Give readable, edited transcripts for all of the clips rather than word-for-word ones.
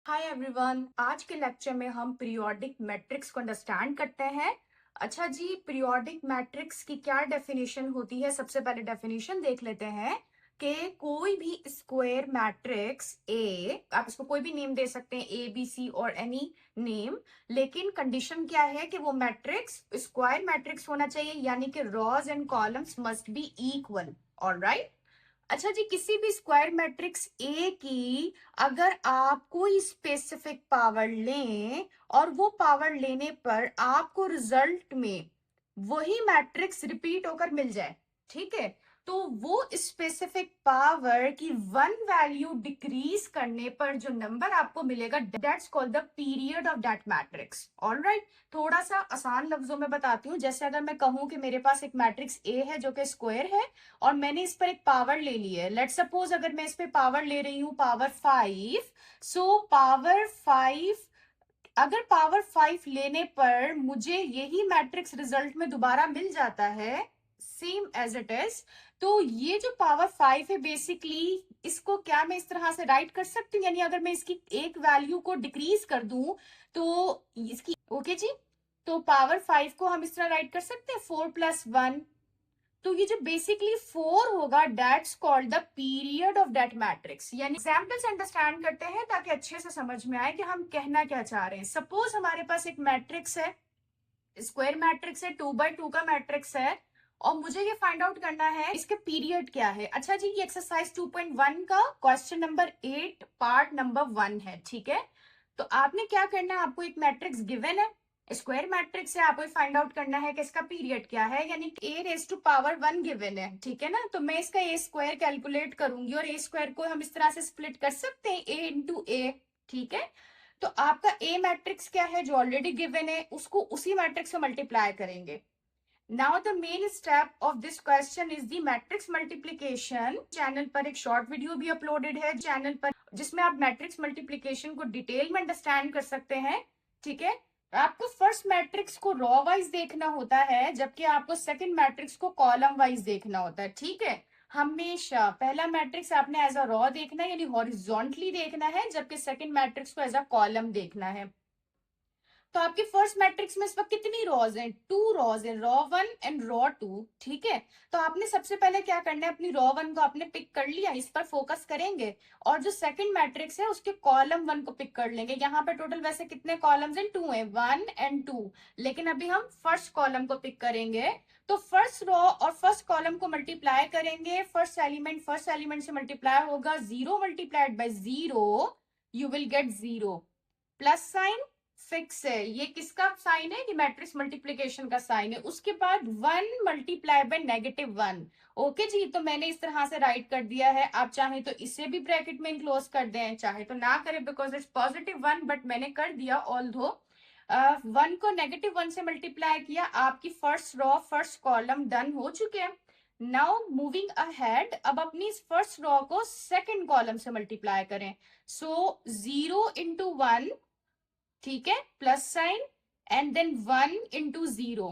Hi everyone, आज के lecture में हम पीरियोडिक मैट्रिक्स को अंडरस्टैंड करते हैं। अच्छा जी, पीरियोडिक मैट्रिक्स की क्या डेफिनेशन होती है? सबसे पहले डेफिनेशन देख लेते हैं कि कोई भी स्क्वायर मैट्रिक्स ए, आप इसको कोई भी नेम दे सकते हैं, ए बी सी और एनी नेम, लेकिन कंडीशन क्या है कि वो मैट्रिक्स स्क्वायर मैट्रिक्स होना चाहिए, यानी कि rows and columns must be equal. Alright. अच्छा जी, किसी भी स्क्वायर मैट्रिक्स ए की अगर आप कोई स्पेसिफिक पावर लें और वो पावर लेने पर आपको रिजल्ट में वही मैट्रिक्स रिपीट होकर मिल जाए, ठीक है, तो वो स्पेसिफिक पावर की वन वैल्यू डिक्रीज करने पर जो नंबर आपको मिलेगा, that's called the period of that matrix. Alright. थोड़ा सा आसान लफ्जों में बताती हूँ। जैसे अगर मैं कहूं कि मेरे पास एक मैट्रिक्स ए है जो कि स्क्वायर है और मैंने इस पर एक पावर ले ली है, लेट सपोज अगर मैं इस पे पावर ले रही हूं पावर 5, सो पावर 5, अगर पावर 5 लेने पर मुझे यही मैट्रिक्स रिजल्ट में दोबारा मिल जाता है सेम एज इट इज, तो ये जो पावर 5 है बेसिकली इसको क्या मैं इस तरह से राइट कर सकती हूँ, यानी अगर मैं इसकी एक वैल्यू को डिक्रीज कर दूं तो इसकी ओके जी, तो पावर 5 को हम इस तरह राइट कर सकते हैं 4+1। तो ये जो बेसिकली 4 होगा, that's called the period of that matrix. यानी एग्जाम्पल्स अंडरस्टैंड करते हैं ताकि अच्छे से समझ में आए कि हम कहना क्या चाह रहे हैं। सपोज हमारे पास एक मैट्रिक्स है, स्क्वायर मैट्रिक्स है, 2x2 का मैट्रिक्स है, और मुझे ये फाइंड आउट करना है इसके पीरियड क्या है। अच्छा जी, ये एक्सरसाइज 2.1 का क्वेश्चन नंबर 8 पार्ट नंबर 1 है, ठीक है। तो आपने क्या करना है, आपको एक मैट्रिक्स गिवन है, स्क्वायर मैट्रिक्स है, आपको फाइंड आउट करना है कि इसका पीरियड क्या है, यानी a⁻1 गिवन है, ठीक है ना। तो मैं इसका ए स्क्वायर कैलकुलेट करूंगी और ए स्क्वायर को हम इस तरह से स्प्लिट कर सकते हैं a × a, ठीक है। तो आपका ए मैट्रिक्स क्या है जो ऑलरेडी गिवन है, उसको उसी मैट्रिक्स से मल्टीप्लाई करेंगे। Now the main step of this question is the matrix multiplication. Channel पर एक शॉर्ट वीडियो भी अपलोडेड है चैनल पर, जिसमें आप मैट्रिक्स मल्टीप्लीकेशन को डिटेल में अंडरस्टैंड कर सकते हैं, ठीक है। आपको फर्स्ट मैट्रिक्स को रॉ वाइज देखना होता है, जबकि आपको सेकंड मैट्रिक्स को कॉलम वाइज देखना होता है, ठीक है। हमेशा पहला मैट्रिक्स आपने एज अ रॉ देखना है, यानी हॉरिजॉन्टली देखना है, जबकि सेकंड मैट्रिक्स को एज अ कॉलम देखना है। तो आपके फर्स्ट मैट्रिक्स में इस वक्त कितनी रॉज हैं? 2 रॉज है, रॉ 1 एंड रॉ 2, ठीक है। तो आपने सबसे पहले क्या करना है, अपनी रॉ 1 को आपने पिक कर लिया, इस पर फोकस करेंगे, और जो सेकंड मैट्रिक्स है उसके कॉलम 1 को पिक कर लेंगे। यहाँ पे टोटल वैसे कितने कॉलम्स हैं? 2 है, 1 एंड 2, लेकिन अभी हम फर्स्ट कॉलम को पिक करेंगे। तो फर्स्ट रॉ और फर्स्ट कॉलम को मल्टीप्लाई करेंगे, फर्स्ट एलिमेंट से मल्टीप्लाई होगा, 0 multiplied by 0 you will get 0, plus sign fix है, ये किसका साइन है? कि मैट्रिक्स मल्टीप्लीकेशन का साइन है। उसके बाद 1 मल्टीप्लाई बाय -1, ओके जी। तो मैंने इस तरह से राइट कर दिया है। आप चाहे तो इसे भी ब्रैकेट में इनक्लोज कर दें, चाहे तो ना करें, बिकॉज इट्स +1, बट मैंने कर दिया। ऑल्दो 1 को -1 से मल्टीप्लाई किया, आपकी first raw first column done हो चुके हैं। नाउ मूविंग अहेड, अब अपनी फर्स्ट रॉ को सेकंड कॉलम से मल्टीप्लाई करें। सो 0 × 1, ठीक है, प्लस साइन, एंड देन 1 × 0,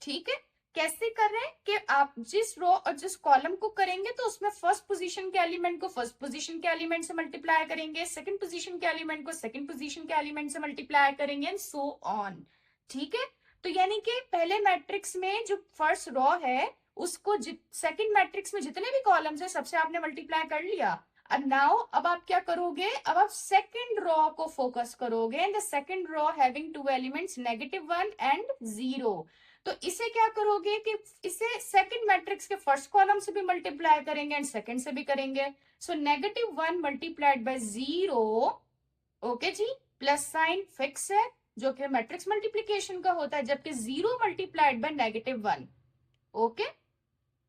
ठीक है। कैसे कर रहे हैं कि आप जिस रो और जिस कॉलम को करेंगे तो उसमें फर्स्ट पोजीशन के एलिमेंट को फर्स्ट पोजीशन के एलिमेंट से मल्टीप्लाई करेंगे, सेकंड पोजीशन के एलिमेंट को सेकंड पोजीशन के एलिमेंट से मल्टीप्लाई करेंगे, एंड सो ऑन, ठीक है। तो यानी कि पहले मैट्रिक्स में जो फर्स्ट रो है उसको सेकंड मैट्रिक्स में जितने भी कॉलम्स है सबसे आपने मल्टीप्लाई कर लिया। अब नाउ अब आप क्या करोगे, अब आप सेकंड रॉ को फोकस करोगे, and the second row having 2 elements -1 and 0। तो इसे क्या करोगे कि इसे सेकंड मैट्रिक्स के फर्स्ट कॉलम से भी मल्टीप्लाई करेंगे एंड सेकंड से भी करेंगे। सो -1 मल्टीप्लाइड बाय 0, ओके जी, प्लस साइन फिक्स है जो कि मैट्रिक्स मल्टीप्लीकेशन का होता है, जबकि 0 multiplied by -1, okay.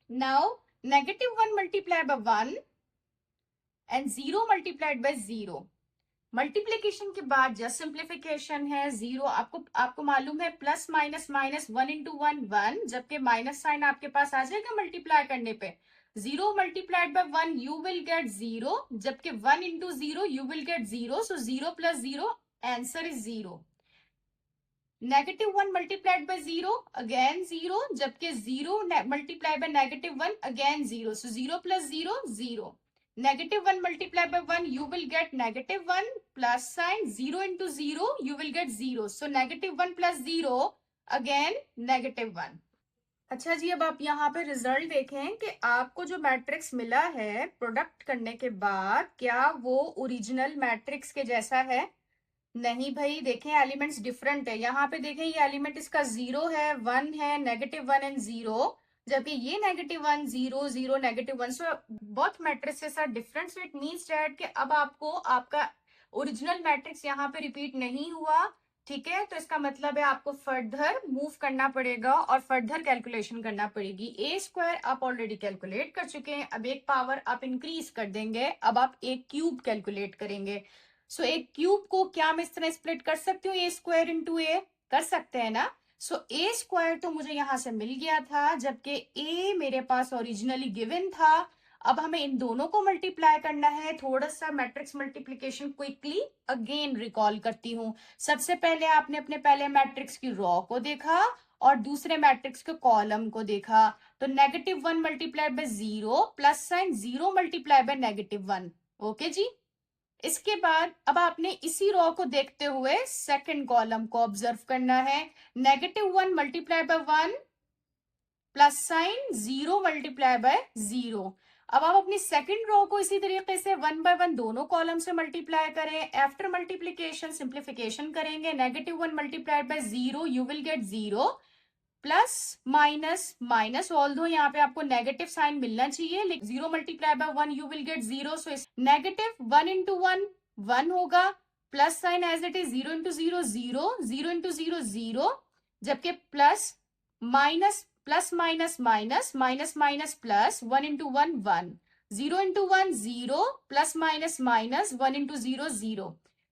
Now -1 multiply by 1 and 0 multiplied by 0, multiplication के बाद जस्ट सिंप्लीफिकेशन है। 0 आपको मालूम है, प्लस माइनस माइनस, 1 × 1 1, जबकि माइनस साइन आपके पास आ जाएगा मल्टीप्लाई करने पे। 0 multiplied by 1 you will get 0, जबकि 1 × 0 you will get 0, so 0 + 0 answer is 0। -1 multiplied by 0 again 0, जबकि 0 multiply by -1 again 0, so 0 + 0 0। -1 multiply by 1, you will get -1 plus sign, 0 into 0, you will get 0. So -1 plus 0, again -1. अच्छा जी, अब आप यहाँ पे result देखें कि आपको जो मैट्रिक्स मिला है प्रोडक्ट करने के बाद, क्या वो ओरिजिनल मैट्रिक्स के जैसा है? नहीं भाई, देखें एलिमेंट्स डिफरेंट है। यहाँ पे देखें ये एलिमेंट इसका 0 है, 1 है, -1 एंड 0, जबकि ये -1 0 0 -1। So both matrices are different. So it means that कि अब आपको आपका ओरिजिनल मैट्रिक्स यहाँ पे रिपीट नहीं हुआ। ठीक है, तो इसका मतलब है आपको फर्दर मूव करना पड़ेगा और फर्दर कैलकुलेशन करना पड़ेगी। ए स्क्वायर आप ऑलरेडी कैलकुलेट कर चुके हैं, अब एक पावर आप इंक्रीज कर देंगे, अब आप एक क्यूब कैलकुलेट करेंगे। सो एक क्यूब को क्या मैं इस तरह स्प्लिट कर सकती हूँ, ए स्क्वायर इंटू ए, कर सकते हैं ना। सो ए स्क्वायर तो मुझे यहां से मिल गया था, जबकि ए मेरे पास ओरिजिनली गिवन था। अब हमें इन दोनों को मल्टीप्लाई करना है। थोड़ा सा matrix multiplication quickly again recall करती हूँ। सबसे पहले आपने अपने पहले मैट्रिक्स की रॉ को देखा और दूसरे मैट्रिक्स के कॉलम को देखा। तो -1 multiply by 0 plus sine 0 multiply by -1। Okay जी। इसके बाद अब आपने इसी रॉ को देखते हुए सेकंड कॉलम को ऑब्जर्व करना है। -1 multiply by 1 plus sine 0 multiply by 0। अब आप अपनी सेकंड रो को इसी तरीके से 1 बाय 1 दोनों कॉलम से मल्टीप्लाई करें। आफ्टर मल्टीप्लीकेशन सिंप्लीफिकेशन करेंगे। -1 multiply by 0, you will get 0, plus minus minus, although यहाँ पे आपको नेगेटिव साइन मिलना चाहिए, लेकिन 0 multiply by 1 you will get 0। So -1 into 1 1 होगा, plus sign as it is 0 into 0 0, 0 into 0 0, जबकि plus minus plus minus minus minus minus plus, 1 into 1 1, 0 into 1 0, plus minus minus 1 into 0 0,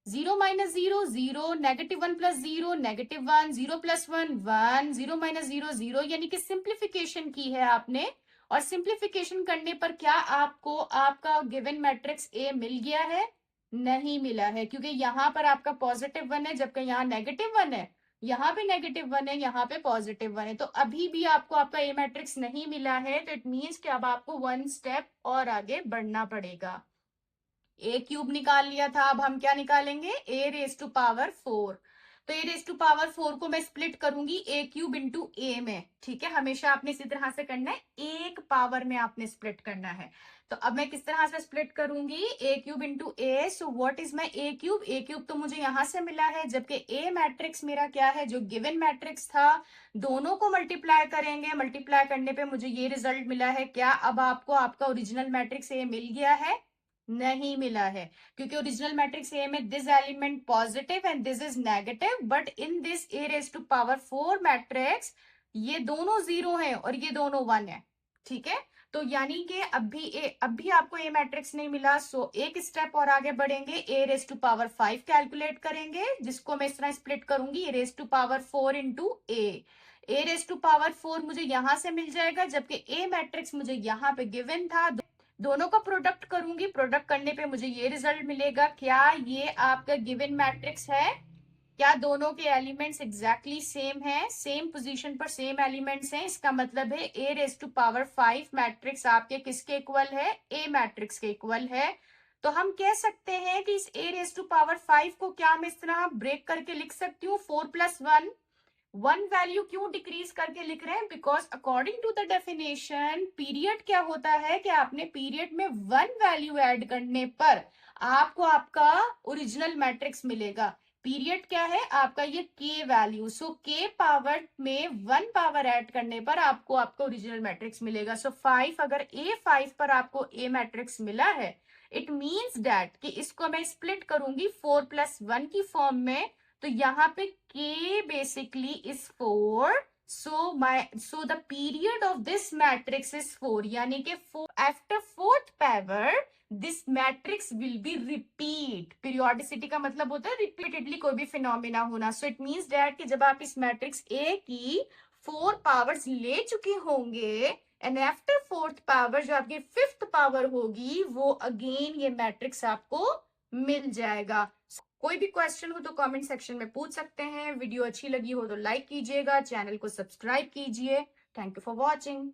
0 minus 0 0, -1 plus 0 -1, 0 plus 1 1, 0 minus 0 0, यानी कि simplification की है आपने। और simplification करने पर क्या आपको आपका गिवन मैट्रिक्स ए मिल गया है? नहीं मिला है, क्योंकि यहाँ पर आपका +1 है, जबकि यहाँ -1 है। यहाँ पे -1 है, यहाँ पे +1 है, तो अभी भी आपको आपका ए मैट्रिक्स नहीं मिला है। तो इट मीन्स कि अब आपको 1 स्टेप और आगे बढ़ना पड़ेगा। ए क्यूब निकाल लिया था, अब हम क्या निकालेंगे? ए रेज टू पावर 4। तो ए रेज टू पावर 4 को मैं स्प्लिट करूंगी ए क्यूब इंटू ए में। ठीक है, हमेशा आपने इसी तरह से करना है, एक पावर में आपने स्प्लिट करना है। तो अब मैं किस तरह से स्प्लिट करूंगी? A cube into A. So what is my A cube? A cube तो मुझे यहां से मिला है, जबकि ए मैट्रिक्स मेरा क्या है? जो गिवन मैट्रिक्स था। दोनों को मल्टीप्लाई करेंगे, मल्टीप्लाई करने पे मुझे ये रिजल्ट मिला है। क्या अब आपको आपका ओरिजिनल मैट्रिक्स ए मिल गया है? नहीं मिला है, क्योंकि ओरिजिनल मैट्रिक्स ए में this element positive and this is negative, but in this A raise to power 4 matrix ये दोनों 0 है और ये दोनों 1 है। ठीक है, तो यानी कि अब भी आपको ए मैट्रिक्स नहीं मिला। सो एक स्टेप और आगे बढ़ेंगे, A raise to power 5 calculate करेंगे, जिसको मैं इस तरह स्प्लिट करूंगी, A raise to power 4 into A raise to power 4 मुझे यहां से मिल जाएगा, जबकि ए मैट्रिक्स मुझे यहाँ पे गिवन था। दोनों का प्रोडक्ट करूंगी, प्रोडक्ट करने पे मुझे ये रिजल्ट मिलेगा। क्या ये आपका गिवन मैट्रिक्स है? क्या दोनों के एलिमेंट्स एग्जैक्टली सेम है? सेम पोजीशन पर सेम एलिमेंट्स हैं, इसका मतलब है ए रेज टू पावर 5 मैट्रिक्स आपके किसके इक्वल है? ए मैट्रिक्स के इक्वल है। तो हम कह सकते हैं कि इस ए रेज टू पावर 5 को क्या मैं इस तरह ब्रेक करके लिख सकती हूँ? 4 + 1। 1 वैल्यू क्यों डिक्रीज करके लिख रहे हैं? Because according to the definition period क्या होता है कि आपने पीरियड में 1 वैल्यू ऐड करने पर आपको आपका ओरिजिनल मैट्रिक्स मिलेगा। पीरियड क्या है आपका? ये के वैल्यू। सो के पावर में 1 पावर ऐड करने पर आपको आपका ओरिजिनल मैट्रिक्स मिलेगा। सो 5, अगर A5 पर आपको ए मैट्रिक्स मिला है, इट मीन्स दैट कि इसको मैं स्प्लिट करूंगी 4 + 1 की फॉर्म में। तो यहाँ पे k basically is 4, so the period of this matrix is 4, यानी कि after fourth power this matrix will be repeat। periodicity का मतलब होता है repeatedly कोई भी फिनोमिना होना। so it means that कि जब आप इस मैट्रिक्स A की 4 पावर्स ले चुके होंगे एंड आफ्टर फोर्थ पावर जो आपकी फिफ्थ पावर होगी, वो अगेन ये मैट्रिक्स आपको मिल जाएगा। कोई भी क्वेश्चन हो तो कमेंट सेक्शन में पूछ सकते हैं। वीडियो अच्छी लगी हो तो लाइक कीजिएगा, चैनल को सब्सक्राइब कीजिए। Thank you for watching.